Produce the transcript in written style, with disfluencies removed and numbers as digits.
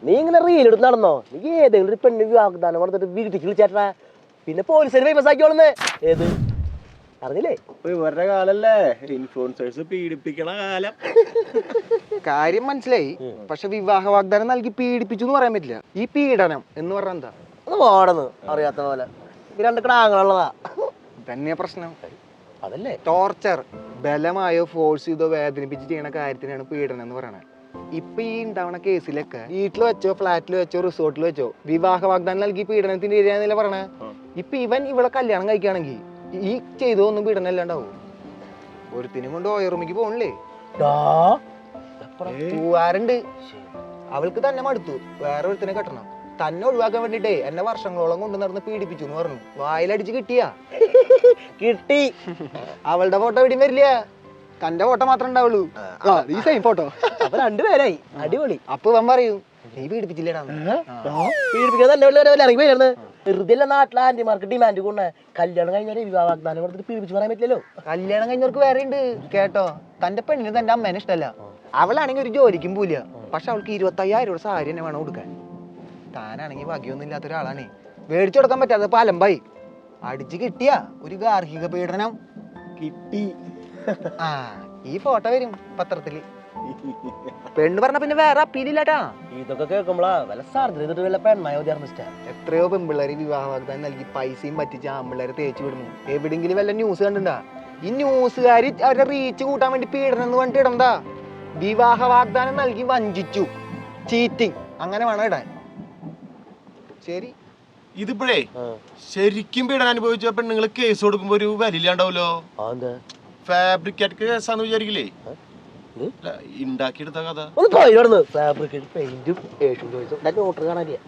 നീ ഇങ്ങനെ റീലെടുത്ത് നടന്നോ? നീ ഏതെങ്കിലും ഒരു പെണ്ണ് വാഗ്ദാനം കൊടുത്തിട്ട് വീട്ടിൽ വിളിച്ചേട്ടാ, പിന്നെ പോലീസിന് ഫേമസ് ആക്കിയോളന്ന്. ഏത് അറിഞ്ഞില്ലേ? ഇവരുടെ കാലല്ലേ ഇൻഫ്ലുവൻസേഴ്സ് പീഡിപ്പിക്കണ കാലം. കാര്യം മനസ്സിലായി. പക്ഷെ വിവാഹ വാഗ്ദാനം നൽകി പീഡിപ്പിച്ചു എന്ന് പറയാൻ പറ്റില്ല. ഈ പീഡനം എന്ന് പറഞ്ഞാൽ എന്താ? അത് വാടന്ന് അറിയാത്ത പോലെ രണ്ട് കിടാങ്ങളുള്ളതാ തന്നെയാ പ്രശ്നം. അതല്ലേ ടോർച്ചർ, ബലമായോ ഫോഴ്സ് ചെയ്തോ വേദനിപ്പിച്ച് ചെയ്യണ കാര്യത്തിനാണ് പീഡനം എന്ന് പറയണത്. ഇപ്പൊ ഈ ഉണ്ടാവണ കേസിലൊക്കെ വീട്ടിൽ വെച്ചോ ഫ്ലാറ്റിൽ വെച്ചോ റിസോർട്ടിൽ വെച്ചോ വിവാഹ വാഗ്ദാനം നൽകി പീഡനത്തിന്റെ ഇരയാന്നല്ലേ പറയണേ. ഇപ്പൊ ഇവൻ ഇവിടെ കല്യാണം കഴിക്കുകയാണെങ്കിൽ ഈ ചെയ്തതൊന്നും പീഡനം അല്ലാണ്ടാവും. ഒരുത്തിനും കൊണ്ട് ഓയറുമിക്ക് പോണില്ലേ, പോവാറുണ്ട്. അവൾക്ക് തന്നെ മടുത്തു, വേറെ ഒരുത്തിനെ കെട്ടണം. തന്നെ ഒഴിവാക്കാൻ വേണ്ടിട്ടേ എന്നെ വർഷങ്ങളോളം കൊണ്ട് നടന്ന് പീഡിപ്പിച്ചു എന്ന് പറഞ്ഞു. വായിലടിച്ച് കിട്ടിയാ കിട്ടി. അവളുടെ ഫോട്ടോ എവിടെയും വരില്ല, തന്റെ ഫോട്ടോ മാത്രമേ ഉണ്ടാവുള്ളൂ. ഈ സെയിം ഫോട്ടോ. അപ്പൊ രണ്ടുപേരായി, അടിപൊളി. അപ്പൊ ഇവൻ പറയും നീ പീഡിപ്പിച്ചില്ലേടാ. പീഡിപ്പിക്കാൻ തന്നെ ഇറങ്ങി പോയിരുന്നു. വെറുതെ നാട്ടിലെ ആന്റിമാർക്ക് ഡിമാൻഡ് കൊണ്ട് കല്യാണം കഴിഞ്ഞാൽ വിവാഹ വാഗ്ദാനം കൊടുത്തിട്ട് പീഡിപ്പിച്ച് പറയാൻ പറ്റില്ലല്ലോ. കല്യാണം കഴിഞ്ഞവർക്ക് വേറെ ഉണ്ട് കേട്ടോ. തന്റെ പെണ്ണിന് തന്റെ അമ്മേനെ ഇഷ്ടമല്ല. അവളാണെങ്കിൽ ഒരു ജോലിക്കും പോല, പക്ഷെ അവൾക്ക് 25,000 രൂപ സാരി തന്നെ വേണം കൊടുക്കാൻ. താനാണെങ്കിൽ ഭാഗ്യമൊന്നും ഇല്ലാത്ത ഒരാളാണ്. മേടിച്ചു കൊടുക്കാൻ പറ്റാതെ പാലമ്പായി അടിച്ച് കിട്ടിയ ഒരു ഗാർഹിക പീഡനം കിട്ടി. ആ ഈ ഫോട്ടോ വരും പത്രത്തില്. പെണ്ണ് പറഞ്ഞ പിന്നെ വേറെ അപ്പീലില്ലാട്ടാ. ഇതൊക്കെ കേൾക്കുമ്പോളാ വല്ല സർജറി ചെയ്തിട്ട് വല്ല പെണ്ണായ മതി. എത്രയോ പെൺപിള്ളേര് വിവാഹ വാഗ്ദാനം നൽകി പൈസയും പറ്റിച്ച് ആൺപിള്ളേരെ തേച്ച് വിടുന്നു. എവിടെങ്കിലും വല്ല ന്യൂസ് കണ്ടിണ്ടാ? ഈ ന്യൂസുകാര് അവരുടെ റീച്ച് കൂട്ടാൻ വേണ്ടി പീഡനം എന്ന് പറഞ്ഞിട്ട് ഇടണ്ടാ. വിവാഹ വാഗ്ദാനം നൽകി വഞ്ചിച്ചു, ചീറ്റിങ്, അങ്ങനെ വേണം ഇടാൻ. ശരി, ഇതിപ്പോഴേ ശരിക്കും പീഡനം അനുഭവിച്ച പെണ്ണുങ്ങൾ കേസ് കൊടുക്കുമ്പോ ഒരു വിലയില്ലാണ്ടാവല്ലോ. ഫാബ്രിക്കേറ്റ് കേസാന്ന് വിചാരിക്കില്ലേ? ഉണ്ടാക്കിയെടുത്ത കഥ ഒന്ന് പോയി ഫാബ്രിക്കേറ്റ് പെയിന്റും ഏഷ്യൻ ചോയ്സും നോട്ടർ കാണാനില്ല.